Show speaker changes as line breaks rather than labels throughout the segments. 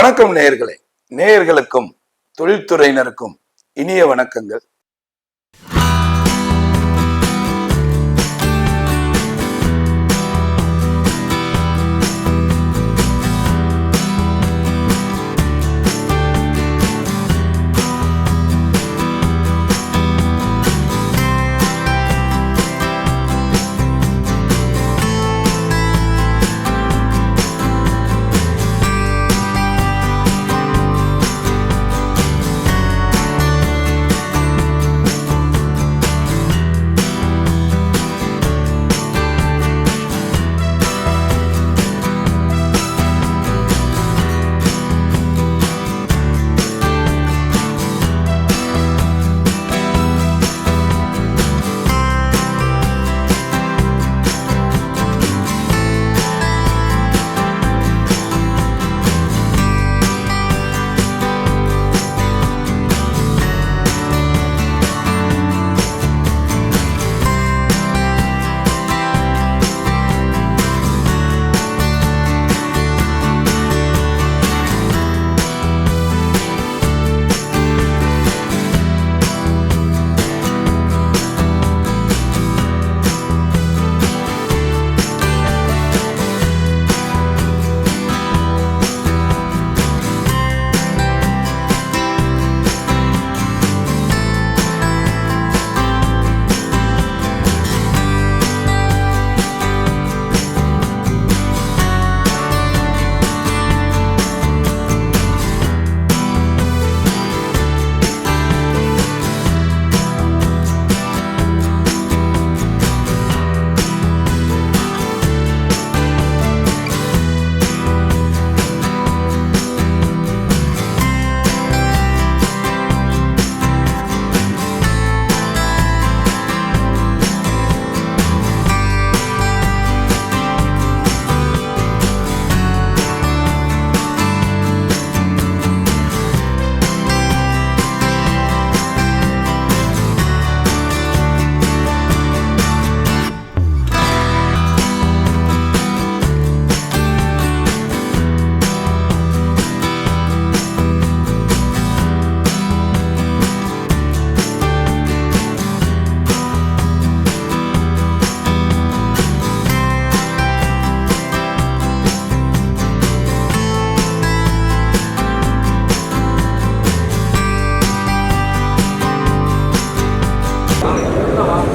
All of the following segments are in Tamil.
வணக்கம் நேயர்களே. நேயர்களுக்கும் தொழில்துறையினருக்கும் இனிய வணக்கங்கள்.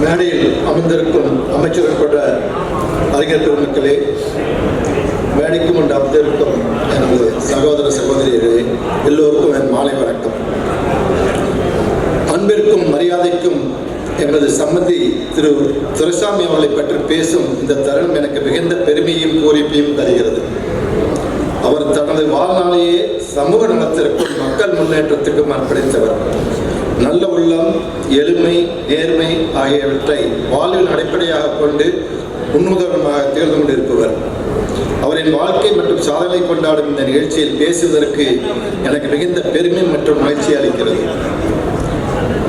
மேடையில் அமர்ந்திருக்கும் அமைச்சர்களோட அறிஞர் பெருமக்களே, மேடைக்கு முன் அமர்ந்திருக்கும் எனது சகோதர சகோதரிகளே, எல்லோருக்கும் என் மாலை வணக்கம். அன்பிற்கும் மரியாதைக்கும் எனது சம்மதி திரு துரைசாமி அவர்களை பற்றி பேசும் இந்த தருணம் எனக்கு மிகுந்த பெருமையும் பூரிப்பையும் தருகிறது. அவர் தனது வாழ்நாளையே சமூக நலத்திற்கும் மக்கள் முன்னேற்றத்துக்கும் அர்ப்பணித்தவர். நல்ல உள்ளம், எளிமை, நேர்மை ஆகியவற்றை வாழ்வில் அடிப்படையாக கொண்டு முன்னுதாரணமாக திகழ்ந்து கொண்டிருப்பவர். அவரின் வாழ்க்கை மற்றும் சாதனை கொண்டாடும் இந்த நிகழ்ச்சியில் பேசுவதற்கு எனக்கு மிகுந்த பெருமை மற்றும் மகிழ்ச்சி அளிக்கிறது.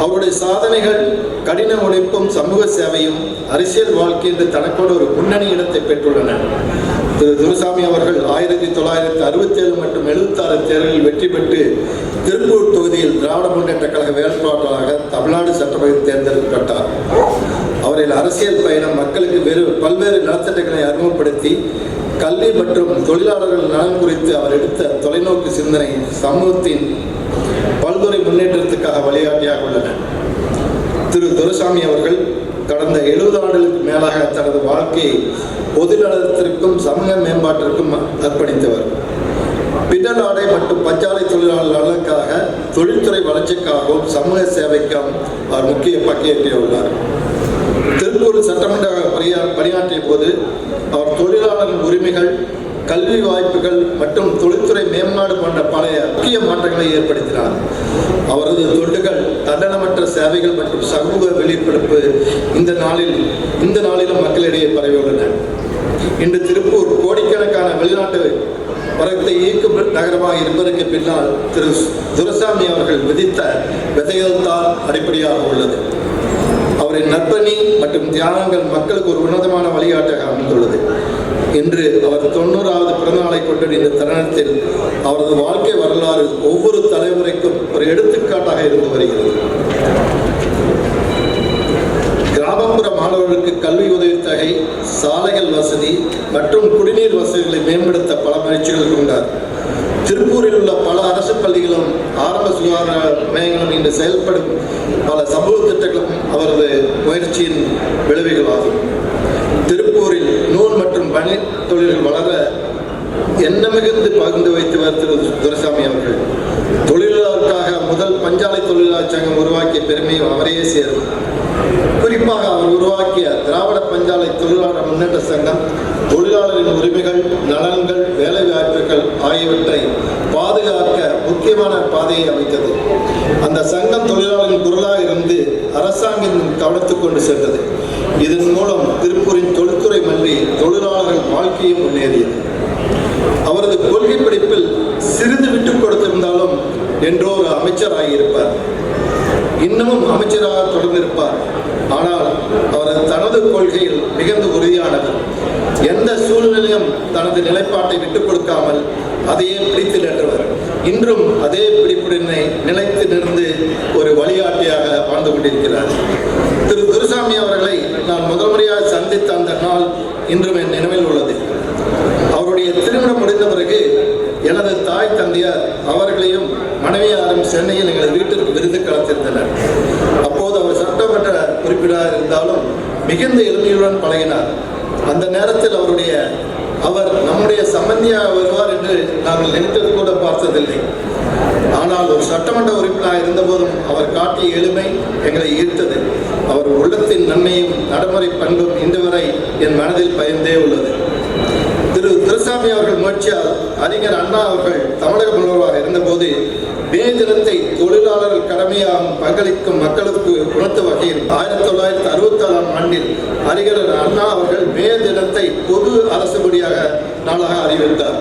அவருடைய சாதனைகள் கடின உழைப்பும் சமூக சேவையும் அரசியல் வாழ்க்கை என்று தனக்கோடு ஒரு முன்னணி இடத்தை பெற்றுள்ளன. திரு துரைசாமி அவர்கள் 1967 மற்றும் 76 தேர்தலில் வெற்றி பெற்று திருப்பூர் தொகுதியில் திராவிட முன்னேற்ற கழக வேட்பாளராக தமிழ்நாடு சட்டமன்றத்தில் தேர்ந்தெடுக்கப்பட்டார். அவரின் அரசியல் பயணம் மக்களுக்கு பல்வேறு நலத்திட்டங்களை அறிமுகப்படுத்தி கல்வி மற்றும் தொழிலாளர்கள் நலன் குறித்து அவர் எடுத்த தொலைநோக்கு சிந்தனை சமூகத்தின் பல்துறை முன்னேற்றத்துக்காக வழிகாட்டியாக உள்ளன. திரு துரைசாமி அவர்கள் கடந்த 70 ஆண்டுகளுக்கு மேலாக தனது வாழ்க்கையை பொது நலத்திற்கும் சமூக மேம்பாட்டிற்கும் அர்ப்பணித்தவர். பின்னல் ஆடை மற்றும் பஞ்சாலை தொழிலாளர் நலனுக்காக, தொழில்துறை வளர்ச்சிக்காகவும் சமூக சேவைக்கும் அவர் முக்கிய பங்கேற்றியுள்ளார். திருப்பூர் சட்டமன்ற பணியாற்றிய போது அவர் தொழிலாளர் உரிமைகள், கல்வி வாய்ப்புகள் மற்றும் தொழில்துறை மேம்பாடு போன்ற பல முக்கிய மாற்றங்களை ஏற்படுத்தினார். அவரது தொண்டுகள், தன்னலமற்ற சேவைகள் மற்றும் சமூக விழிப்புணர்வு இந்த நாளிலும் மக்களிடையே பரவியுள்ளன. இன்று திருப்பூர் கோடிக்கணக்கான வெளிநாட்டு வரத்தை ஈர்க்கும் நகரமாக இருப்பதற்கு பின்னால் திரு துரைசாமி அவர்கள் விதித்த விதைகள்தான் அடிப்படையாக உள்ளது. அவரின் நற்பணி மற்றும் தியாகங்கள் மக்களுக்கு ஒரு உன்னதமான வழிகாட்டாக அமைந்துள்ளது. இன்று அவர் 90வது பிறந்தநாளை கொண்டாடிய இந்த தருணத்தில் அவரது வாழ்க்கை வரலாறு ஒவ்வொரு தலைமுறைக்கும் ஒரு எடுத்துக்காட்டாக இருந்து வருகிறது. கிராமப்புற மாணவர்களுக்கு கல்வி உதவித்தொகை, சாலைகள் வசதி மற்றும் குடிநீர் வசதிகளை மேம்படுத்த பல முயற்சிகள் கொண்டார். திருப்பூரில் உள்ள பல அரசு பள்ளிகளும் ஆரம்ப சுகாதார மையங்களும் இன்று செயல்படும் பல சமூக திட்டங்களும் அவரது முயற்சியின் விளைவுகளாகும். திருப்பூரில் நூல் மற்றும் பனி தொழில்கள் வளர எண்ணமிகுந்து பகிர்ந்து வைத்தவர் திரு துரைசாமி அவர்கள். தொழிலாளருக்காக முதல் பஞ்சாலை தொழிலாளர் சங்கம் உருவாக்கிய பெருமையும் அவரையே சேரும். குறிப்பாக அவர் உருவாக்கிய திராவிட பஞ்சாலை தொழிலாளர் முன்னேற்ற சங்கம் தொழிலாளரின் உரிமைகள், நலன்கள், வேலை வாய்ப்புகள் ஆகியவற்றை பாதுகாக்க முக்கியமான பாதையை அமைத்தது. அந்த சங்கம் தொழிலாளரின் குரலாக இருந்து அரசாங்கம் கவனித்துக் கொண்டு சென்றது. இதன் மூலம் திருப்பூரின் தொழில்துறை மன்றி தொழிலாளர்கள் வாழ்க்கையும் முன்னேறியது. அவரது கொள்கை படிப்பில் சிறிது விட்டுக் கொடுத்திருந்தாலும் என்றோ ஒரு அமைச்சராகியிருப்பார். இன்னமும் அமைச்சராக தொடர்ந்திருப்பார். ஆனால் அவரது தனது கொள்கையில் மிகுந்த உறுதியானவர். எந்த சூழ்நிலையும் தனது நிலைப்பாட்டை விட்டுக் கொடுக்காமல் அதையே பிடித்து நின்றவர். இன்றும் அதே பிடிப்புடனே நிலைத்து நின்று ஒரு வழிகாட்டியாக வாழ்ந்து கொண்டிருக்கிறார். திரு துரைசாமி அவர்களை நான் முதல் முறையாக சந்தித்த அந்த நாள் இன்றும் என் நினைவில் உள்ளது. அவருடைய திருமணம் முடிந்த பிறகு எனது தாய் தந்தையார் அவர்களையும் மனைவியாரும் சென்னையில் எங்கள் வீட்டிற்கு விருந்து கலத்திருந்தனர். அப்போது அவர் சட்டமன்ற உறுப்பினராக இருந்தாலும் மிகுந்த எளிமையுடன் பழகினார். அந்த நேரத்தில் அவர் நம்முடைய சம்பந்தியாக வருவார் என்று நாங்கள் நினைத்தது கூட பார்த்ததில்லை. ஆனால் ஒரு சட்டமன்ற உறுப்பினராக இருந்தபோதும் அவர் காட்டிய எளிமை எங்களை ஈர்த்தது. அவர் உள்ளத்தின் நன்மையும் நடைமுறை பண்பும் இன்று வரை என் மனதில் பயந்தே உள்ளது. திரு துரைசாமி அவர்கள் முயற்சியால் அறிஞர் அண்ணா அவர்கள் தமிழக முதல்வராக இருந்தபோது மே தினத்தை தொழிலாளர்கள் கடமையாகும் பங்களிக்கும் மக்களுக்கு உணர்த்தும் வகையில் 1967ஆம் ஆண்டில் அறிஞர் அண்ணா அவர்கள் மே தினத்தை பொது அரசு மொழியாக நாளாக அறிவித்தார்.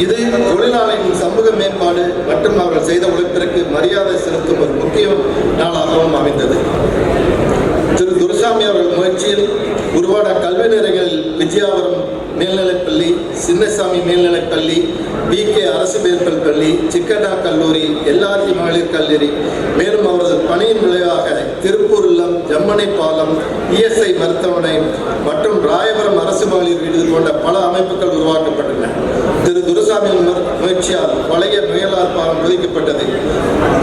இது தொழிலாளர்களின் சமூக மேம்பாடு மற்றும் அவர்கள் செய்த உழைப்பிற்கு மரியாதை செலுத்தும் ஒரு முக்கிய நாளாகவும் அமைந்தது. திரு துரைசாமி அவர்கள் முயற்சியில் உருவான கல்வி நிலையங்களில் விஜயாபுரம் மேல்நிலைப்பள்ளி, சின்னசாமி மேல்நிலைப்பள்ளி, BK அரசு மேல்நிலைப் பள்ளி, சிக்கண்ணா கல்லூரி, LRT மகளிர் கல்லூரி, மேலும் அவரது பணியின் விளைவாக திருப்பூர் இல்லம், ஜம்மனை பாலம், ESI மருத்துவமனை மற்றும் ராயபுரம் அரசு மகளிர் விடுதி போன்ற பல அமைப்புகள் உருவாக்கப்பட்டன. திரு துரைசாமியின் முயற்சியால் பழைய மேலார் பாலம் புதுக்கப்பட்டது.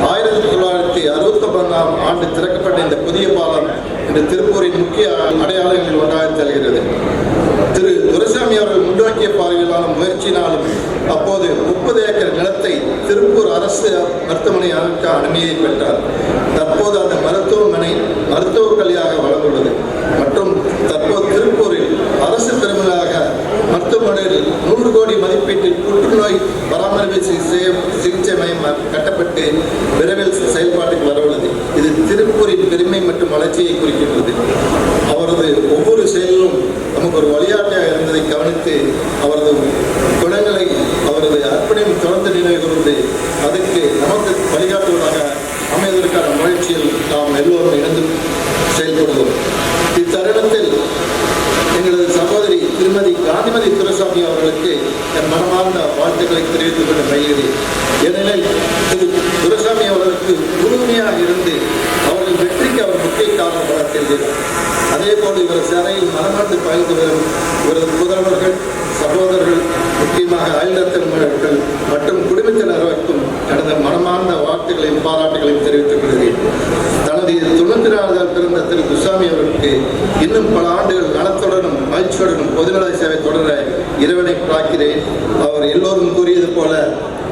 1969ஆம் ஆண்டு திறக்கப்பட்ட இந்த புதிய பாலம் இன்று திருப்பூரின் முக்கிய அடையாளங்களில் ஒன்றாக திகழ்கிறது. திரு துரைசாமி அவர்கள் முன்னோக்கிய பார்வையிலான முயற்சியினாலும் அப்போது 30 ஏக்கர் நிலத்தை திருப்பூர் அரசு மருத்துவமனை அமைக்க அனுமதியை பெற்றார். தற்போது அந்த மருத்துவமனை மருத்துவக் கல்வியாக வளர்ந்துள்ளது மற்றும் தற்போது திருப்பூரில் அரசு பெருமையாக மருத்துவமனையில் 100 கோடி மதிப்பீட்டில் புற்றுநோய் பராமரிப்பு சிகிச்சை மையம் கட்டப்பட்டு விரைவில் செயல்பாட்டுக்கு வரவுள்ளது. இது திருப்பூரின் பெருமை மற்றும் வளர்ச்சியை குறிக்கின்றது. அவரது ஒவ்வொரு செயலிலும் நமக்கு ஒரு வழிகாட்டியாக இருந்ததை கவனித்து அவரது குணங்களை, அவரது அர்ப்பணியும் தொடர்ந்து நினைவு கூர்ந்து அதற்கு நமக்கு வழிகாட்டுவதாக அமைவதற்கான முயற்சியில் நாம் எல்லோரும் இணைந்து செயல்படுவோம். இத்தருணத்தில் எங்களது சகோதரி திருமதி காந்திமதி துரைசாமி அவர்களுக்கு என் மனமார்ந்த வாழ்த்துக்களை தெரிவித்துக் கொண்டு மகிழ்கிறேன். ஏனெனில் திரு துரைசாமி அவர்களுக்கு உறுதுணையாக இருந்து அவர்கள் வெற்றிக்கு அவர் முக்கிய காரணமாக தெரிகிறார். அதே போல் இவர் சேவையில் மனமார்ந்து பகிர்ந்து வரும் இவரது புதல்வர்கள், சகோதரர்கள், முக்கியமாக அயல்நத்தர்கள் மற்றும் குடும்பத்தினருக்கும் எனது மனமார்ந்த வாழ்த்துக்களையும் பாராட்டுகளையும் தெரிவித்துக் கொள்கிறேன். தனது 94 பிறந்த திரு துரைசாமி அவர்களுக்கு இன்னும் பல ஆண்டுகள் நலத்துடனும் மகிழ்ச்சியுடனும் பொதுநல சேவை தொடர இறைவனை பார்க்கிறேன். அவர் எல்லோரும் கூறியது போல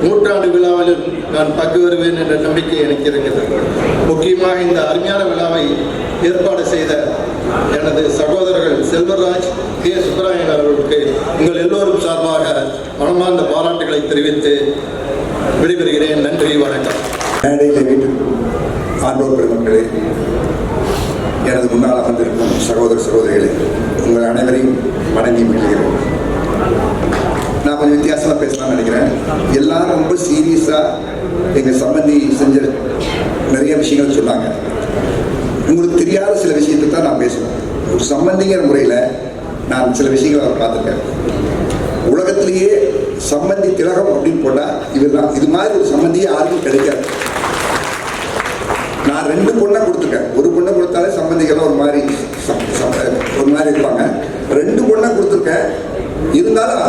100ஆண்டு விழாவிலும் நான் பங்கு வருவேன் என்ற நம்பிக்கை எனக்கு இருக்கிறது. முக்கியமாக இந்த அருமையான விழாவை ஏற்பாடு செய்த எனது சகோதரர்கள் செல்வராஜ், K. சுப்பராயன் அவர்களுக்கு உங்கள் எல்லோரும் சார்பாக மனமார்ந்த பாராட்டுகளை தெரிவித்து விடைபெறுகிறேன். நன்றி, வணக்கம்.
மேடையில் வீட்டுக்கு ஆண்டோர் பெருமக்களே, எனது முன்னால் அமர்ந்திருக்கும் சகோதர சகோதரிகளே, உங்கள் அனைவரையும் வணங்கி மகிழ்கிறேன். நான் கொஞ்சம் வித்தியாசமாக பேசலாம்னு நினைக்கிறேன். எல்லாரும் ரொம்ப சீரியஸாக எங்கள் சம்பந்தி செஞ்ச நிறைய விஷயங்கள் சொன்னாங்க. உங்களுக்கு தெரியாத சில விஷயத்தை தான் நான் பேசுவேன். ஒரு சம்பந்திங்கிற முறையில் நான் சில விஷயங்களை பார்த்துருக்கேன். உலகத்திலேயே சம்பந்தி திலகம் அப்படின்னு போட்டா இவர் தான். இது மாதிரி ஒரு சம்பந்தியே யாருக்கும் கிடைக்காது. நான் 2 பொண்ணை கொடுத்துருக்கேன். ஒரு பொண்ணை கொடுத்தாலே சம்பந்திகள்லாம் ஒரு மாதிரி இருப்பாங்க. 2 பொண்ணை கொடுத்துருக்கேன். இருந்தாலும்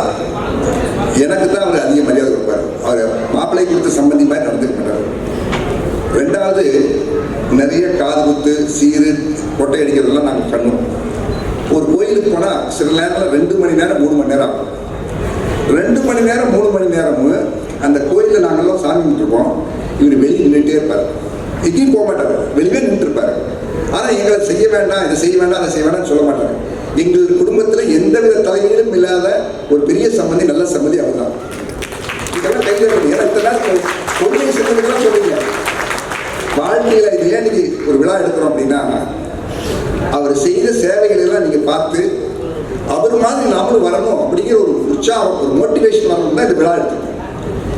எனக்கு தான் அவர் அதிக மரியாதை கொடுப்பார். அவர் மாப்பிள்ளை கொடுத்த சம்பந்தி மாதிரி நடந்துக்க மாட்டார். 2வது, நிறைய காது குத்து, சீரு, கொட்டை அடிக்கிறதெல்லாம் நாங்கள் பண்ணுவோம். ஒரு கோயிலுக்கு போனால் சில நேரத்தில் 2 மணி நேரம் 3 மணி நேரம் ஆகும். 2 மணி நேரம் 3 மணி நேரமும் அந்த கோயிலில் நாங்கள்லாம் சாமி கும்பிட்டுருப்போம். இவர் வெளியே நின்றுட்டே இருப்பார். எங்கேயும் போக மாட்டார், வெளியே நின்று இருப்பார். ஆனால் எங்களை செய்ய வேண்டாம், இதை செய்ய வேண்டாம், அதை செய்ய வேண்டாம்னு சொல்ல மாட்டாங்க. எங்கள் குடும்பத்தில் எந்தவித தலைவீடும் இல்லாத ஒரு பெரிய சம்பந்தி, நல்ல சம்பந்தி அவர் தான். இதெல்லாம் கையில் ஏன்னா இத்தனை நேரம் பொருளை செஞ்சதுக்கெல்லாம் சொல்லுவீங்க. வாழ்க்கையில் இது ஏன் இன்னைக்கு ஒரு விழா எடுக்கிறோம் அப்படின்னா, அவர் செய்த சேவைகள் எல்லாம் நீங்கள் பார்த்து அவர் மாதிரி நாமளும் வரணும் அப்படிங்கிற ஒரு உற்சாகம், ஒரு மோட்டிவேஷன் வரணும் தான் இந்த விழா எடுத்துக்கணும்.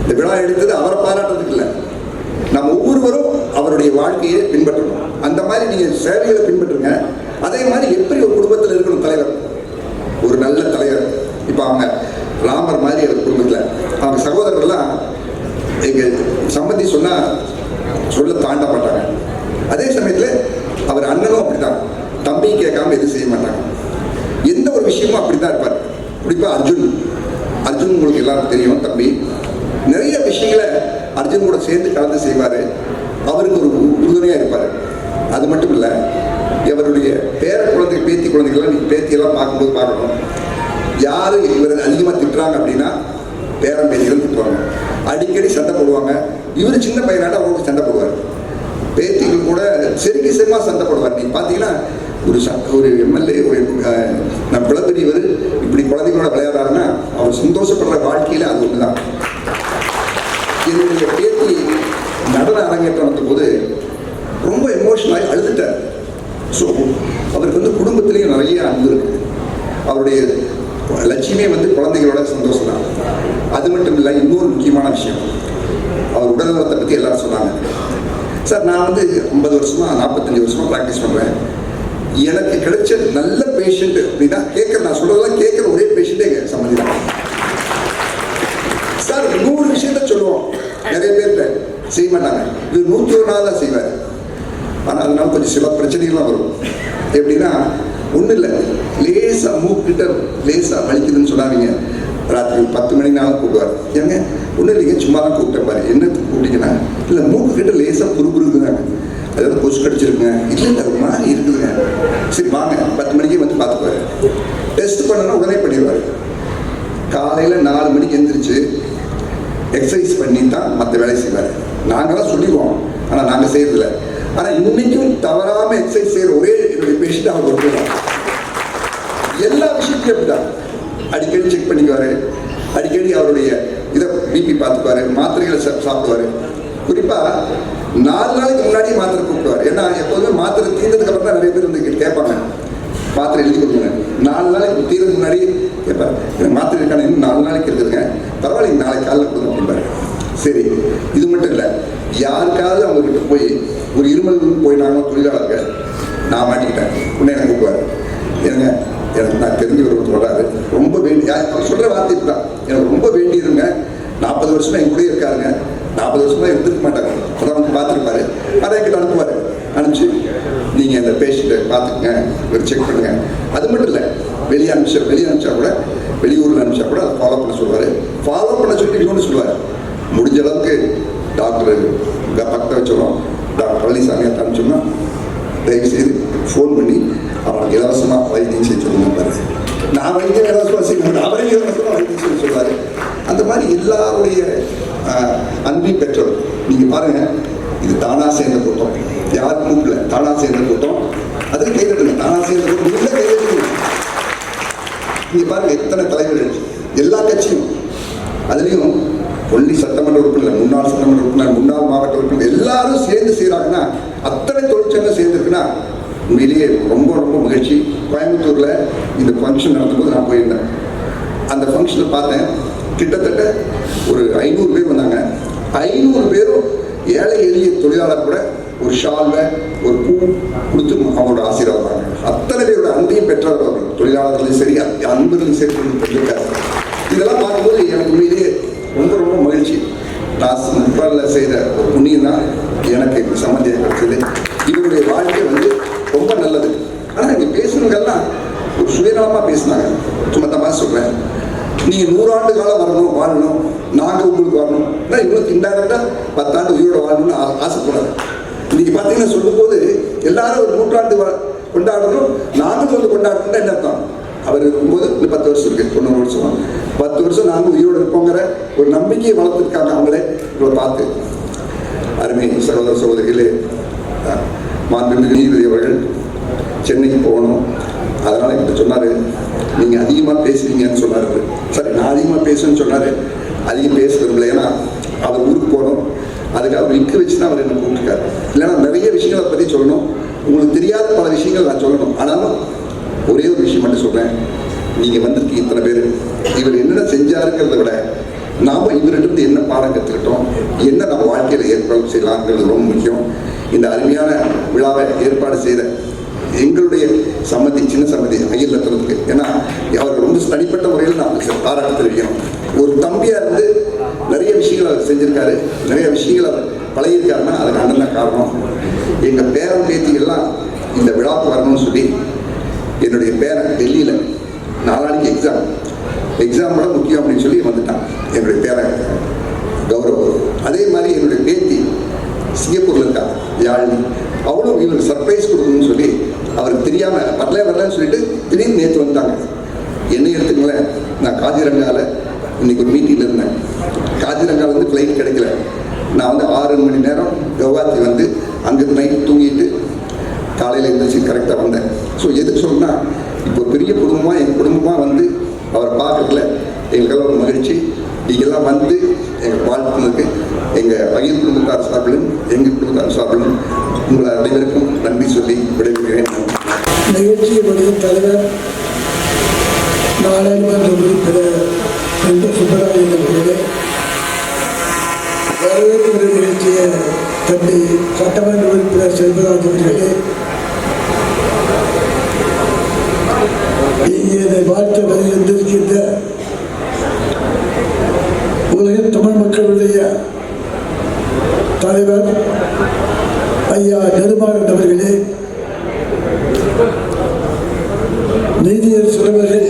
இந்த விழா எடுத்தது அவரை பாராட்டுறதுக்கு இல்லை, நம்ம ஒவ்வொருவரும் அவருடைய வாழ்க்கையை பின்பற்றணும். அந்த மாதிரி நீங்கள் சேவைகளை பின்பற்றுங்க. அதே மாதிரி எப்படி ஒரு குடும்பத்தில் இருக்கணும் தலைவர், ஒரு நல்ல தலைவர். இப்போ அவங்க ராமர் மாதிரி அவர் குடும்பத்தில் அவங்க சகோதரர்கள்லாம் எங்கள் சம்பந்தி சொன்னால் சொல்ல தாண்ட மாட்டாங்க. அதே சமயத்தில் அவர் அண்ணனும் அப்படித்தான், தம்பி கேட்காம எதுவும் செய்ய மாட்டாங்க. எந்த ஒரு விஷயமும் அப்படித்தான் இருப்பார். குறிப்பாக அர்ஜுன் உங்களுக்கு எல்லாருக்கும் தெரியும். தம்பி நிறைய விஷயங்களை அர்ஜுன் கூட சேர்ந்து கலந்து செய்வார். அவருக்கு ஒரு உறுதுணையாக இருப்பார். அது மட்டும் இல்லை, இவருடைய பேர குழந்தை, பேத்தி குழந்தைகள்லாம் நீங்கள் பேத்தியெல்லாம் பார்க்கும்போது பார்க்கணும், யார் இவர் அதிகமாக திட்டுறாங்க அப்படின்னா பேரன் பேத்திகள் திட்டுவாங்க, அடிக்கடி சண்டை போடுவாங்க. இவர் சின்ன பையனாட்ட அவங்களுக்கு சண்டை போடுவார். பேத்திகள் கூட சரிசமாக சண்டை போடுவார். நீங்கள் பார்த்தீங்கன்னா ஒரு எம்எல்ஏ, ஒரு நம்ம பிளப்பெரியவர் இப்படி குழந்தைகளோட விளையாடுறாருன்னா அவர் சந்தோஷப்படுற வாழ்க்கையில் அது ஒன்று தான். என்னுடைய பேத்தி நடன அரங்கேற்றம் நடந்த போது ரொம்ப எமோஷனலாகி அழுதுட்டார். ஸோ அவருக்கு குடும்பத்திலேயும் நிறைய அன்பு இருக்கு. அவருடைய லட்சியமே குழந்தைகளோட சந்தோஷம் தான். அது மட்டும் இல்லை, இன்னொரு முக்கியமான விஷயம், அவர் உடல்நலத்தை பற்றி எல்லாரும் சொன்னாங்க. சார் நான் 50 வருஷமா 45 வருஷமா ப்ராக்டிஸ் பண்ணுறேன். எனக்கு கிடைச்ச நல்ல பேஷண்ட் அப்படின்னா நான் சொல்றதெல்லாம் கேட்குற ஒரே பேஷண்ட்டே எங்கள் சம்பந்தி தான். சார் 100 விஷயத்த சொல்லுவோம், நிறைய பேர்கிட்ட செய்ய மாட்டாங்க. இது 101 தான் செய்வார். ஆனால் அதனால கொஞ்சம் சில பிரச்சனைகள்லாம் வரும். எப்படின்னா, ஒன்றும் இல்லை, லேசாக மூக்கிட்ட லேசாக வலிக்குதுன்னு சொன்னாங்க. ராத்திரி 10 மணினாலும் கூப்பிடுவார். ஏங்க ஒன்றும் இல்லைங்க, சும்மா தான் கூப்பிட்டேன் பாரு. என்னத்துக்கு கூப்பிட்டீங்கன்னா, இல்லை மூக்குக்கிட்ட லேசாக புருக்குறாங்க, அதாவது கொசு கடிச்சிருக்குங்க. இல்லை ஒரு மாதிரி இருக்குதுங்க. சரி வாங்க, 10 மணிக்கே பார்த்துக்குவாரு. டெஸ்ட் பண்ணனா உடனே பண்ணிடுவார். காலையில் 4 மணிக்கு எழுந்திரிச்சு எக்ஸசைஸ் பண்ணி தான் மற்ற வேலை செய்வார். நாங்களாம் சொல்லிடுவோம், ஆனால் நாங்கள் செய்யறதில்லை. ஆனால் இன்னைக்கும் தவறாமல் எக்ஸசைஸ் செய்கிற ஒரே என்னுடைய பேஷண்ட் அவர் ஒருத்தர். எல்லா விஷயத்தையும் அப்படிதான் அடிக்கடி செக் பண்ணிக்குவார். அடிக்கடி அவருடைய இதை பிபி பார்த்துக்குவார், மாத்திரைகளை சாப்பிடுவார். குறிப்பாக 4 நாளைக்கு முன்னாடியே மாத்திரை கூப்பிடுவார். ஏன்னா எப்போதுமே மாத்திரை தீர்ந்ததுக்கு அப்புறம் தான் நிறைய பேர் கேட்பாங்க, மாத்திரை எழுதி கொடுங்க. 4 நாளைக்கு தீர்ந்து முன்னாடி கேட்பார், மாத்திரை இருக்கான இன்னும் 4 நாளைக்கு இருக்குதுங்க, பரவாயில்ல நாளைக்கு காலையில் கொடுங்க அப்படின்பாரு. சரி, இது மட்டும் இல்லை, யாருக்காவது அவங்ககிட்ட போய் ஒரு இருமல் போயினாங்க தொழிலாளர்கள், நான் மாட்டிக்கிட்டேன், உடனே எனக்கு கூப்பிடுவார். எனக்கு நான் தெரிஞ்ச ஒரு சொல்கிறாரு, ரொம்ப வேண்டி அவர் சொல்கிற வார்த்தை தான், எனக்கு ரொம்ப வேண்டியதுங்க. 40 வருஷமா என் கூட இருக்காருங்க, 40 வருஷமா இருந்துக்க மாட்டாங்க. அதான் பார்த்துருப்பாரு. அதை என்கிட்ட அனுப்புவார். அனுப்பிச்சு நீங்கள் அந்த பேஷண்ட்டை பார்த்துக்குங்க, ஒரு செக் பண்ணுங்க. அது மட்டும் இல்லை, வெளியே அனுப்பிச்சா கூட, வெளியூரில் அனுப்பிச்சா கூட அதை ஃபாலோ பண்ண சொல்லுவார். ஃபாலோ பண்ண சொல்லி இன்னொன்று சொல்லுவார், முடிஞ்ச அளவுக்கு டாக்டர் பக்கத்தை வச்சோம், டாக்டர் பழனிசாமியை அனுப்பிச்சோம்னா தயவுசெய்து ஃபோன் பண்ணி அவனுக்கு இலவசமாக வைத்தியம் செய்ய சொல்லுங்க. நான் வைத்தியம் இலவசமாக செய்யணும், அவரே இலவசமாக வைத்தியம் செய்ய சொல்லுவார். அந்த மாதிரி எல்லாருடைய அன்பை பெற்றவர். நீங்கள் பாருங்கள், இது தானாக சேர்ந்த கூட்டம், யாருக்கும் கூப்பிடல, தானாக சேர்ந்த கூட்டம். அதுக்கு கைதட்டுங்க, தானாக சேர்ந்த கூட்டம் இல்லை, கைதட்டுங்க. நீங்கள் பாருங்கள், எத்தனை தலைவர்கள், எல்லா கட்சியும், அதுலேயும் கொல்லி சட்டமன்ற உறுப்பினர், முன்னாள் சட்டமன்ற உறுப்பினர், முன்னாள் மாவட்ட உறுப்பினர் எல்லாரும் சேர்ந்து செய்கிறாங்கன்னா, அத்தனை தொழிற்சங்கம் சேர்ந்துருக்குன்னா உண்மையிலேயே ரொம்ப ரொம்ப மகிழ்ச்சி. கோயம்புத்தூரில் இந்த ஃபங்க்ஷன் நடக்கும்போது நான் போயிருந்தேன். அந்த ஃபங்க்ஷனில் பார்த்தேன், கிட்டத்தட்ட ஒரு 500 பேர் வந்தாங்க. 500 பேரும் ஏழை எளிய தொழிலாளர் கூட ஒரு ஷால்வை, ஒரு பூ கொடுத்து அவங்களோட ஆசீர்வாதம். அத்தனை பேரோட அன்பையும் பெற்றவர் அவர். தொழிலாளர்களையும் சரி, அன்பர்களையும் சரி பெற்றிருக்காரு. இதெல்லாம் பார்க்கும்போது எனக்கு உண்மையிலேயே ரொம்ப ரொம்ப மகிழ்ச்சி. நான் முற்பாலில் செய்த ஒரு புண்ணியம் தான் எனக்கு இந்த சம்மந்தியாக கிடைச்சது. இவருடைய வாழ்க்கை வந்து ரொம்ப நல்லது. ஆனால் இங்கே பேசுனவங்கெல்லாம் ஒரு சுயநலமாக பேசினாங்க. சும்மா தமாக சொல்கிறேன், நீங்கள் 100 ஆண்டு காலம் வரணும், வாழணும், நாங்கள் உங்களுக்கு வரணும், ஆனால் இவங்களுக்கு இன்டைரக்டாக 10 ஆண்டு உயிரோட வாழணும்னு ஆசைப்படாது. இன்னைக்கு பார்த்தீங்கன்னா சொல்லும்போது எல்லாரும் ஒரு 100 ஆண்டு கொண்டாடணும், நாங்களும் வந்து கொண்டாடணும்னா என்ன அர்த்தம்? அவர் இருக்கும்போது இன்னும் 10 வருஷம் இருக்கு, 90 வருஷம், 10 வருஷம் நாங்கள் உயிரோடு இருப்போங்கிற ஒரு நம்பிக்கையை வளர்த்துருக்காங்க அவங்களே. இவங்களை பார்த்து அருமை சகோதர சகோதரிகளே, மாண்புமிகு நீதிபதி அவர்கள் சென்னைக்கு போகணும், அதனால் என்கிட்ட சொன்னார், நீங்கள் அதிகமாக பேசுவீங்கன்னு சொன்னார். சரி, நான் அதிகமாக பேசுவேன்னு சொன்னார். அதிகம் பேச விரும்பல, ஏன்னா அவர் ஊருக்கு போகணும், அதுக்கு அவர் நிற்க வச்சு தான் அவர் என்னை கூப்பிட்டுருக்காரு. இல்லைன்னா நிறைய விஷயங்களை பற்றி சொல்லணும், உங்களுக்கு தெரியாத பல விஷயங்கள் நான் சொல்லணும். ஆனாலும் ஒரே ஒரு விஷயம் மட்டும் சொல்கிறேன், நீங்கள் வந்திருக்கீங்க இத்தனை பேர், இவர் என்னென்ன செஞ்சாருங்கிறத விட நாம் இவர்கிட்ட என்ன பாடம் கற்றுக்கிட்டோம், என்ன நம்ம வாழ்க்கையில் ஏற்பாடு செய்யலாங்கிறது ரொம்ப முக்கியம். இந்த அருமையான விழாவை ஏற்பாடு செய்த எங்களுடைய சம்மதி, சின்ன சம்மதி அகில் ரத்னத்துக்கு, ஏன்னா அவர் ரொம்ப தனிப்பட்ட முறையில் நான் பாராட்டு தெரிவிக்கணும். ஒரு தம்பியாக இருந்து நிறைய விஷயங்கள் அவர் செஞ்சுருக்காரு, நிறைய விஷயங்கள் அவர் பழகிருக்காருன்னா அதுக்கு அண்ணன் தான் காரணம். எங்கள் பேரன் பேத்திகள்லாம் இந்த விழாவுக்கு வரணும்னு சொல்லி என்னுடைய பேரன் டெல்லியில் 4 நாளைக்கு எக்ஸாமோட முக்கியம் அப்படின்னு சொல்லி வந்துட்டான் என்னுடைய பேரன் கௌரவ். அதே மாதிரி என்னுடைய பேத்தி சிங்கப்பூரில் இருக்கா யாழினி, அவளும் இவருக்கு சர்ப்ரைஸ் கொடுக்கணும்னு சொல்லி அவருக்கு தெரியாமல் வரலன்னு சொல்லிட்டு திடீர்னு நேற்று வந்துட்டாங்க. என்னை எடுத்துங்களேன், நான் காஜிரங்காவில் இன்னைக்கு ஒரு மீட்டிங்கில் இருந்தேன். காஜிரங்காவிலேருந்து ஃப்ளைட் கிடைக்கல, நான் வந்து 6 மணி நேரம் கவுஹாத்தி வந்து அங்கே நைட் தூங்கிட்டு காலையில் எழுந்திரிச்சு கரெக்டாக வந்தேன். ஸோ எதுக்கு சொன்னால், இப்போ பெரிய குடும்பமாக எங்கள் குடும்பமாக வந்து அவரை பார்க்கறதுல எங்களுக்கெல்லாம் ஒரு மகிழ்ச்சி. நீங்கள்லாம் வந்து எங்கள் வாழ்த்துனதுக்கு எங்கள் அகில் குடும்பத்தார் சார்பிலும் எங்கள் குடும்பத்தார் சார்பிலும் உங்களை அனைவருக்கும் நன்றி சொல்லி விடைபெறுகிறேன்.
நிகழ்ச்சியினுடைய தலைவர் நாடாளுமன்ற உறுப்பினர் சுப்பராயன் அவர்களே, வரவேற்பு நிகழ்ச்சிய தம்பி சட்டமன்ற உறுப்பினர் செல்வராஜ் அவர்களே, இங்கே வாழ்த்து வந்திருக்கின்ற உலக தமிழ் மக்களுடைய தலைவர் ஐயா நெடுமாறன் அவர்களே, நீதியரசர் அவர்கள்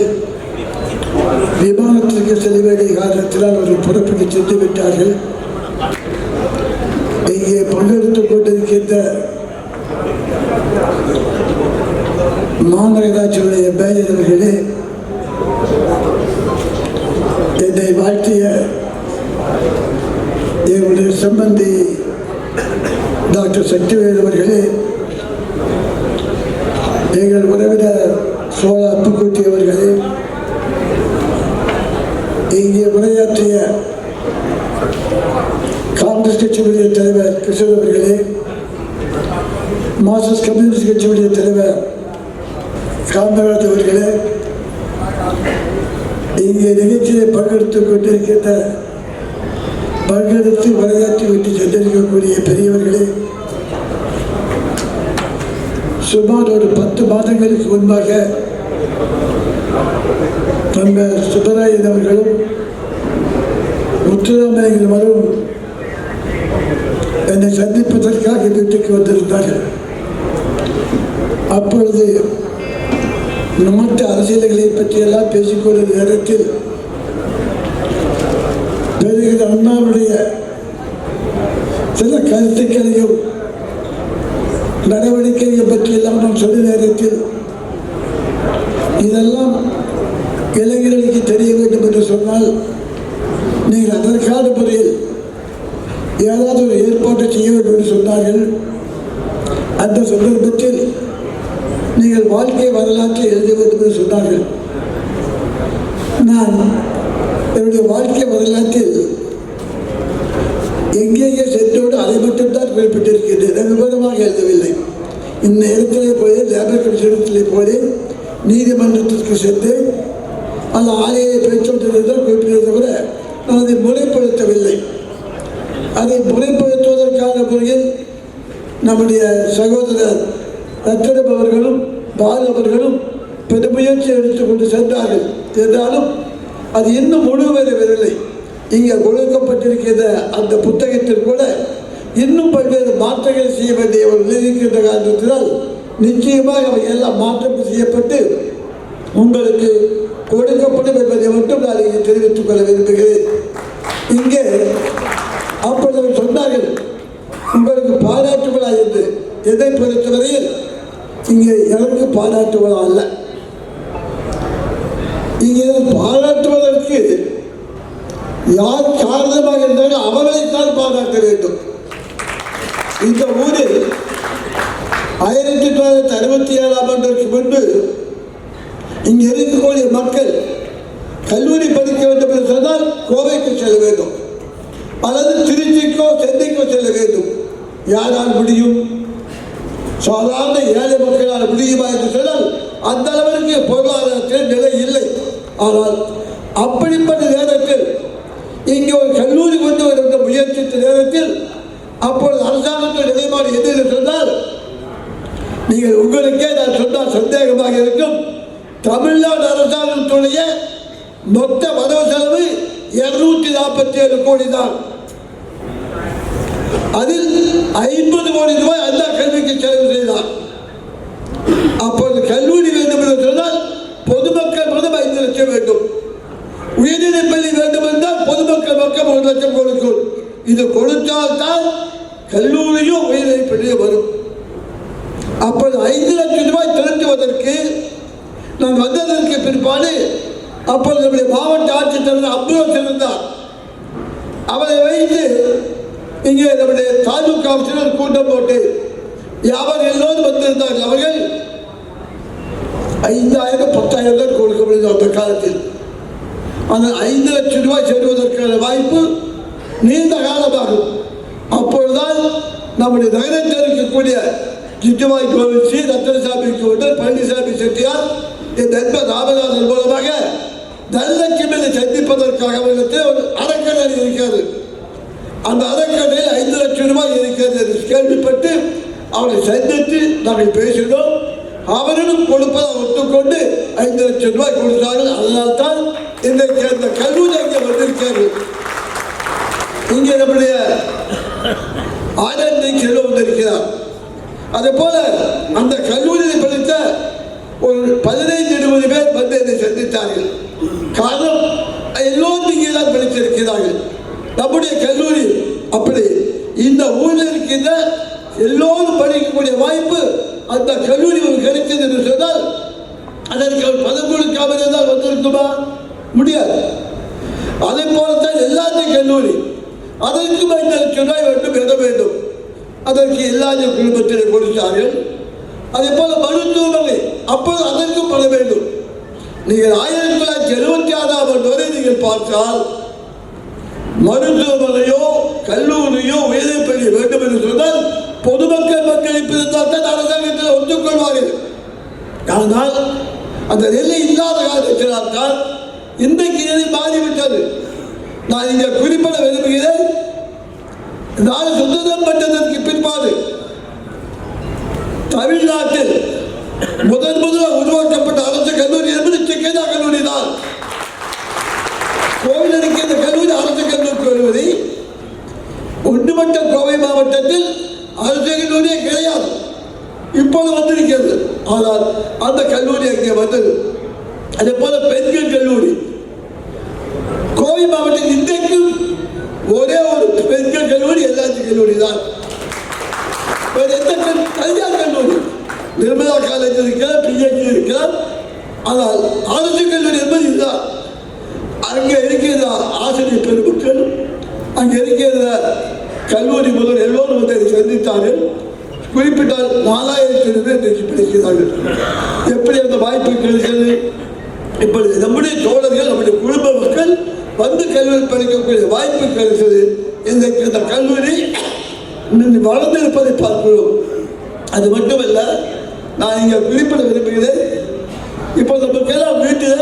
விமானத்திற்கு செல்ல வேண்டிய காரணத்தினால் அவர்கள் புறப்பட்டு சென்று விட்டார்கள். இங்கே பங்கெடுத்துக் கொண்டிருக்கின்ற மாநகராட்சியுடைய மேயர் அவர்களே, என்னை வாழ்த்திய எங்களுடைய சம்பந்தி டாக்டர் சக்திவேல் அவர்களே, எங்கள் உறவினர் சோழ அப்புக்குட்டி அவர்களே, இங்கே உரையாற்றிய காங்கிரஸ் கட்சியுடைய தலைவர் கிருஷ்ணன் அவர்களே, மார்க்சிஸ்ட் கம்யூனிஸ்ட் கட்சியுடைய தலைவர் காமராஜ் அவர்களே, இங்கே நிகழ்ச்சியை பங்கெடுத்துக் கொண்டிருக்கின்ற பங்கெடுத்து உரையாற்றி விட்டு சென்றிருக்கக்கூடிய பெரியவர்களே, சுமார் ஒரு 10 மாதங்களுக்கு முன்பாக நம்ம சுப்பராயன் அவர்களும் முத்துராமலிங்கரும் என்னை சந்திப்பதற்காக வீட்டுக்கு வந்திருந்தார்கள். அப்பொழுது நாட்டு அரசியல்களை பற்றியெல்லாம் பேசிக்கொண்ட நேரத்தில் பெருகிற அண்ணாவுடைய சில கருத்துக்களையும் நடவடிக்கைகள் பற்றியெல்லாம் நாம் சொல்ல நேரத்தில் இதெல்லாம் இளைஞர்களுக்கு தெரிய வேண்டும் என்று சொன்னால் நீங்கள் அதற்கான முறையில் ஏதாவது ஒரு ஏற்பாட்டை செய்ய வேண்டும் என்று சொன்னார்கள். அந்த சந்தர்ப்பத்தில் நீங்கள் வாழ்க்கை வரலாற்றை எழுத வேண்டும் என்று சொன்னார்கள். நான் என்னுடைய வாழ்க்கை வரலாற்றில் எங்கெங்கே சென்றோடு அதை மட்டும்தான் குறிப்பிட்டிருக்கின்றேன், விவரமாக எழுதவில்லை. இந்த இடத்திலே போய் லேபர் கமிஷனத்திலே போய் நீதிமன்றத்திற்கு சென்று அந்த ஆலையை பேச்சுவதற்குதான் குறிப்பிட்டதை தவிர நான் அதை முறைப்படுத்தவில்லை. அதை முறைப்படுத்துவதற்கான முறையில் நம்முடைய சகோதரர் ரத்தனம் அவர்களும் பால் அவர்களும் பெருமுயற்சி எடுத்துக்கொண்டு சென்றார்கள். என்றாலும் அது இன்னும் முழுவதுவதில்லை. இங்கே கொடுக்கப்பட்டிருக்கிற அந்த புத்தகத்தில் கூட இன்னும் பல்வேறு மாற்றங்கள் செய்ய வேண்டிய ஒரு இருக்கின்ற காரணத்தினால் நிச்சயமாக அவை எல்லாம் மாற்றம் செய்யப்பட்டு உங்களுக்கு கொடுக்கப்படும் என்பதை மட்டும் நான் இங்கே தெரிவித்துக் கொள்ள விரும்புகிறேன். இங்கே அப்பொழுது சொன்னார்கள் உங்களுக்கு பாராட்டு விழா என்று. எதை பொறுத்தவரையில் இங்கே எனக்கு பாராட்டு விழா அல்ல. இங்கே பாராட்டுவதற்கு யார் காரணமாக இருந்தாலும் அவர்களைத்தான் பாராட்ட வேண்டும். இந்த ஊரில் 1967ஆம் ஆண்டுக்கு முன்பு இங்கே இருக்கக்கூடிய மக்கள் கல்லூரி படிக்க வேண்டும் என்று சொன்னால் கோவைக்கு செல்ல வேண்டும் அல்லது திருச்சிக்கோ சென்னைக்கோ செல்ல வேண்டும். யாரால் முடியும்? சாதாரண ஏழை மக்களால் முடியுமா என்று சொன்னால் அந்த அளவிற்கு பொருளாதாரத்தில் நிலை இல்லை. ஆனால் அப்படிப்பட்ட நேரத்தில் இங்கே ஒரு கல்லூரி கொண்டு வருகின்ற முயற்சித்த நேரத்தில் அப்பொழுது அரசாங்கத்தின் நிலைப்பாடு எது என்று சொன்னால், நீங்கள் உங்களுக்கே நான் சொன்னால் சந்தேகமாக இருக்கும், தமிழ்நாடு அரசாங்கத்துடைய மொத்த வரவு செலவு 247 கோடி தான். அதில் 50 கோடி ரூபாய் அந்த கல்விக்கு செலவு செய்தார். அப்பொழுது கல்லூரி வேண்டும் என்று சொன்னால் பொதுமக்கள் மொத்தம் 5 லட்சம் வேண்டும். உயர்நிலைப் பள்ளி வேண்டும் என்றால் பொதுமக்கள் பக்கம் 1 லட்சம் கொடுக்கும். இது கொடுத்தால்தான் கல்லூரியும் உயர்நிலைப் பள்ளியும் வரும். அப்பொழுது 5 லட்சம் ரூபாய் திரட்டுவதற்கு நான் வந்ததற்கு பிற்பாடு அப்பொழுது நம்முடைய மாவட்ட ஆட்சித்தலைவர் அப்ரோஸ் இருந்தார். அவரை வைத்து இங்கே நம்முடைய தாலுகா ஆட்சியர் கூட்டம் போட்டு அவர்கள் எல்லோரும் வந்திருந்தார்கள். அவர்கள் 5000 10,000 கொடுக்க முடியும் அந்த காலத்தில். ஆனால் 5 லட்சம் ரூபாய் சேருவதற்கான வாய்ப்பு நீண்ட காலமாகும். அப்பொழுதுதான் நம்முடைய நகரத்தில் இருக்கக்கூடிய ஜிட்டுவாய் கோவில் ஸ்ரீ ரத்னசாமி கோவில் பழனிசாமி செட்டியார் என் நண்பர் ராமதாசன் மூலமாக தனலட்சுமியை சந்திப்பதற்காக அவர்களுக்கு ஒரு அறக்கட்டளை இருக்கிறது. அந்த அறக்கட்டளையில் 5 லட்சம் ரூபாய் இருக்கிறது என்று கேள்விப்பட்டு அவரை சந்தித்து நாங்கள் பேசினோம். அவர்களும் கொடுப்பதை ஒத்துக்கொண்டு 5 லட்சம் ரூபாய் கொடுத்தார்கள். அதனால்தான் இன்றைக்கு அந்த கல்லூரி அங்கே வந்திருக்கிறார்கள். இங்கே நம்முடைய ஆனந்தை செல்வ வந்திருக்கிறார். அதே போல அந்த கல்லூரியில் படித்த ஒரு 15-20 பேர் வந்து என்னை சந்தித்தார்கள். காரணம் எல்லோரும் இங்கே தான் படித்திருக்கிறார்கள். நம்முடைய கல்லூரி அப்படி இந்த ஊரில் இருக்கின்ற எல்லோரும் படிக்கக்கூடிய வாய்ப்பு அந்த கல்லூரி கிடைத்தது என்று சொன்னால் அதற்கு அவர் பதம் கொடுக்காமல் இருந்தால் வந்திருக்குமா? முடியாது. அதை போலத்தான் எல்லாத்தையும் கல்லூரி அதற்கு 5 லட்சம் ரூபாய் வேண்டும் எட வேண்டும். அதற்கு எல்லா குடும்பத்திலே கொடுத்தார்கள். அதே போல மருத்துவமனை அப்போது அதற்கும் பண வேண்டும். நீங்கள் 1976ஆம் ஆண்டு வரை நீங்கள் பார்த்தால் மருத்துவமனையோ கல்லூரியோ உயர்நிலைப் பள்ளி வேண்டும் என்று சொன்னால் பொதுமக்கள் பங்களிப்பு இருந்தால் தான் அரசாங்கத்தில் ஒத்துக்கொள்வார்கள். ஆனால் அந்த நிலை இல்லாத காரணத்தினால் தான் இன்றைக்கு நிலை மாறிவிட்டது. நான் இங்கே குறிப்பிட விரும்புகிறேன், நாடு சுதந்திரம் பெற்றதற்கு பிற்பாடு தமிழ்நாட்டில் முதலாக உருவாக்கப்பட்ட அரசு கல்லூரி என்பது சிக்கனா கல்லூரி தான். கோவில் இருக்கின்ற கல்லூரி அரசு கல்லூரி ஒன்றுமட்ட கோவை மாவட்டத்தில் அரசு கல்லூரியே கிடையாது. இப்போது வந்திருக்கிறது. ஆனால் அந்த கல்லூரி அங்கே வந்தது. அதே போல பெண்கள் கல்லூரி கோவை மாவட்டத்தில் இன்றைக்கும் ஒரே ஒரு பெண்கள் கல்லூரி எல்லாத்து கல்லூரி தான். தனியார் கல்லூரி நிர்மலா காலேஜ் இருக்கிறார், பிஎச்டி இருக்கிறார். ஆனால் அரசு கல்லூரி என்பது இதுதான். அங்கே இருக்கிற ஆசிரியர் பெருமக்கள், அங்கே இருக்கிற கல்லூரி முதல் எல்லோரும் வந்து சந்தித்தார்கள். குறிப்பிட்டால் 4000 பேர் இன்றைக்கு படிக்கிறார்கள். எப்படி அந்த வாய்ப்பு கிடைக்கிறது? இப்பொழுது நம்முடைய தோழர்கள் நம்முடைய குடும்ப மக்கள் வந்து கல்லூரி படிக்கக்கூடிய வாய்ப்பு கிடைத்தது. இன்றைக்கு இந்த கல்லூரி வளர்ந்திருப்பதை பார்க்கிறோம். அது மட்டுமல்ல, நான் இங்கே குறிப்பிட விரும்புகிறேன், இப்போ நமக்கெல்லாம் வீட்டில்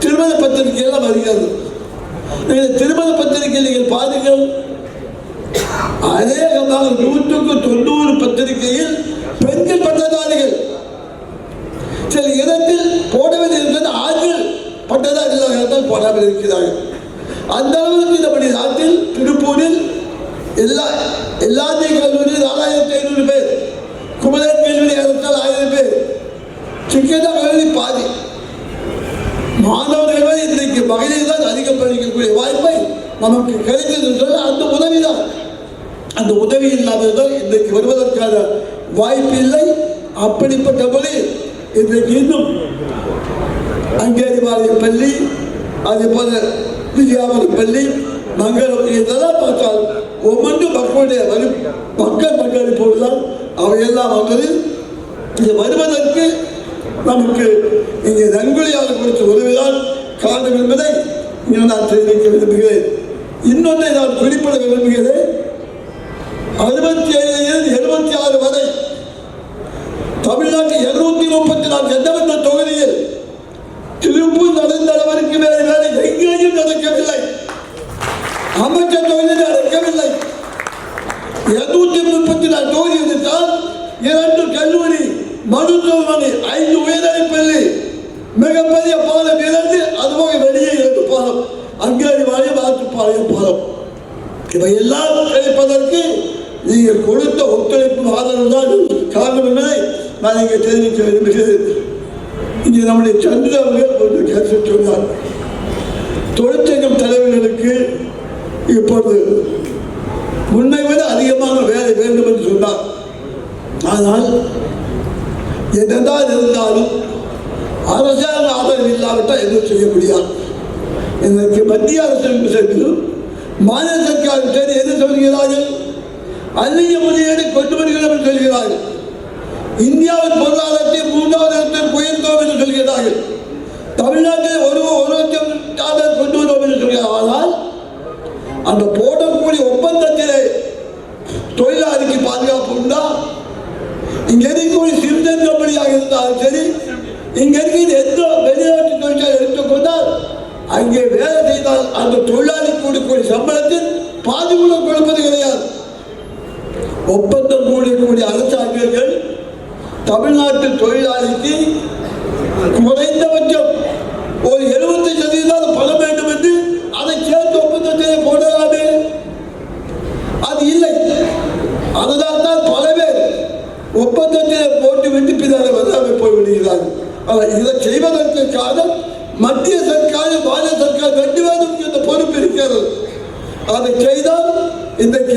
திருமண பத்திரிகையெல்லாம் வருகிறது. நீங்கள் திருமண பத்திரிகை நீங்கள் பாருங்கள், அநேகமாக 100க்கு 90 பத்திரிகையில் பெண்கள் பட்டதாரிகள். சில இடத்தில் போடவில்லை என்பது ஆண்கள் பட்டதாரிகளாக தான் போராமல் இருக்கிறார்கள். அந்த அளவுக்கு நம்முடைய நாட்டில் திருப்பூரில் எல்லாத்தையும் கல்லூரி 4500 பேர், குமரன் கல்லூரி 1000 பேர், சிக்கனா கல்லூரி பாதி மாணவர்கள் இன்றைக்கு மகளிர் தான் அதிகம் படிக்கக்கூடிய வாய்ப்பை நமக்கு கிடைத்தது சொன்னால் அந்த உதவி இல்லாமல் தான் இன்றைக்கு வருவதற்கான வாய்ப்பு இல்லை. அப்படிப்பட்ட முறை இன்றைக்கு இன்னும் அங்கேரிவாளையம் பள்ளி, அதே போல விஜயாபுரம் பள்ளி, மங்களம் இதெல்லாம் பார்த்தால் ஒவ்வொன்றும் மக்கள் பங்களிப்போடு தான் அவையெல்லாம் வந்தது. இது வருவதற்கு நமக்கு இங்கே நன்கொடையாக கொடுத்த உதவிதான் காரணம் என்பதை இங்கே நான் தெரிவிக்க விரும்புகிறேன். இன்னொன்றை நான் குறிப்பிட விரும்புகிறேன். 67 76 வரை தமிழ்நாட்டில் 234 சட்டமன்ற தொகுதியில் திருப்பூர் நடந்த அளவிற்கு வேலை எங்கேயும் நடக்கவில்லை. அமைச்சர் தொகுதியில் நடக்கவில்லை. 234 தொகுதி இருந்தால் 2 கல்லூரி, மருத்துவமனை, 5 உயர்நிலை பள்ளி, மிகப்பெரிய பாலம் 2, அதுபோக வெளியே 2 பாலம், அங்கேரிவாளையம், ஆற்றுப்பாளையம் பாலம். இவையெல்லாம் கிடைப்பதற்கு நீங்கள் கொடுத்த ஒத்துழைப்பு ஆதரவு தான் காரணம் என்பதை நான் இங்கே தெரிவிக்க விரும்புகிறேன். இங்கே நம்முடைய சந்திர அவர்கள் ஒரு கருத்து சொன்னார். தொழிற்சங்கம் தலைவர்களுக்கு இப்பொழுது முன்னை விட அதிகமான வேலை வேண்டும் என்று சொன்னார். ஆனால் என்னதான் இருந்தாலும் அரசாங்க ஆதரவு இல்லாவிட்டால் எதுவும் செய்ய முடியாது. இன்றைக்கு மத்திய அரசு மாநில சர்க்கார் சரி எது சொல்கிறார்கள்? அந்நிய முதலீடு கொண்டு வருகிறோம் என்று சொல்கிறார்கள். இந்தியாவின் பொருளாதாரத்தை 3வது இடத்தில் உயர்ந்தோம் என்று சொல்கிறார்கள். தமிழ்நாட்டில் ஒரு லட்சம் டாலர் கொண்டு வருவோம் என்று சொல்கிறார். ஆனால் அந்த போடக்கூடிய ஒப்பந்தத்திலே தொழிலாளிக்கு பாதுகாப்பு உண்டா? இங்க இருக்கக்கூடிய சிம்சன் கம்பெனியாக இருந்தாலும் சரி, இங்க இருக்கிற எந்த வெளிநாட்டு தொழிற்சாலை எடுத்துக்கொண்டால் அங்கே வேலை செய்தால் அந்த தொழிலாளி கொடுக்கக்கூடிய சம்பளத்தில் பாதுகாப்பு கொடுப்பது கிடையாது. ஒப்பந்தம் கூடக்கூடிய அரசாங்கங்கள் தமிழ்நாட்டு தொழிலாளிக்கு குறைந்தபட்சம் ஒரு 70% பணம் வேண்டும் என்று அதை சேர்த்து ஒப்பந்தத்திலே போடலாமே. அது இல்லை. அதனால் தான் பல பேர் ஒப்பந்தத்திலே போட்டு விட்டு பின்னால் வராமல் போய்விடுகிறார்கள். இதை செய்வதற்கு காரணம் மத்திய சர்க்கார், மாநில சர்க்கார் 2 பேருக்கும் இந்த பொறுப்பு இருக்கிறது. அதை செய்தால் இன்றைக்கு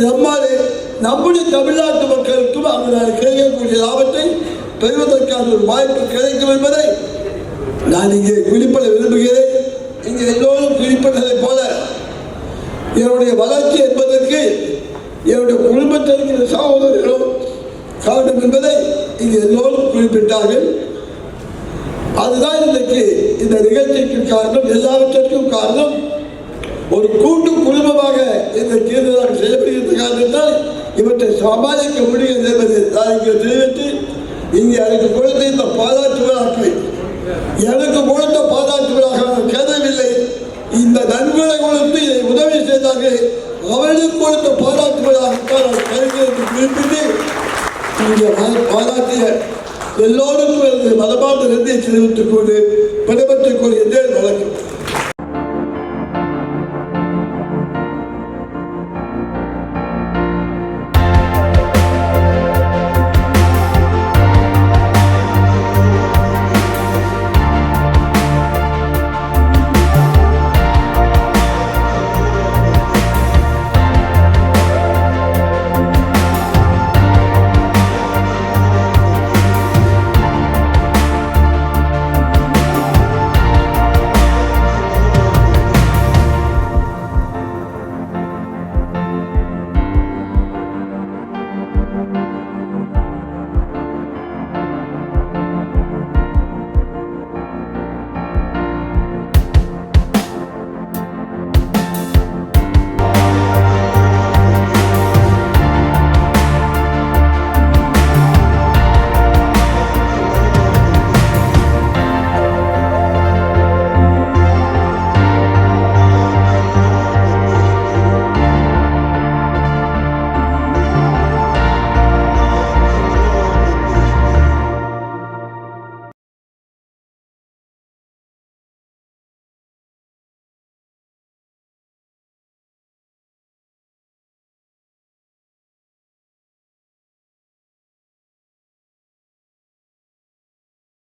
நம்முடைய தமிழ்நாட்டு மக்களுக்கும் அதனால் கிடைக்கக்கூடிய லாபத்தை பெறுவதற்கான ஒரு வாய்ப்பு கிடைக்கும் என்பதை நான் இங்கே குறிப்பிட விரும்புகிறேன். இங்கே எல்லோரும் குறிப்பிட்டதை போல என்னுடைய வளர்ச்சி என்பதற்கு என்னுடைய குடும்பத்திற்கு சகோதரர்களும் காரணம் என்பதை இங்கே எல்லோரும் குறிப்பிட்டார்கள். அதுதான் இன்றைக்கு இந்த நிகழ்ச்சிக்கு காரணம். எல்லாவற்றிற்கும் காரணம் ஒரு கூட்டு குடும்பமாக இந்த தேர்தலாக செயல்படுகின்ற காரணத்தால் இவற்றை சமாளிக்க முடியும் என்பதை நான் இங்கே தெரிவித்து இங்கே எனக்கு கொடுத்த இந்த பாராட்டு விழாக்களை எனக்கு கொடுத்த பாராட்டு விழாக்கள் கேட்கவில்லை. இந்த நன்கொடை கொடுத்து இதை உதவி செய்தார்கள். அவர்களுக்கு கொடுத்த பாராட்டு விழாக்கள் நான் கருத்து குறிப்பிட்டு இங்கே பாராட்டிய எல்லோருக்கும் மனமார்ந்த நன்றியை தெரிவித்துக் கொண்டு விடைபெற்றுக் கொள்கின்றேன்.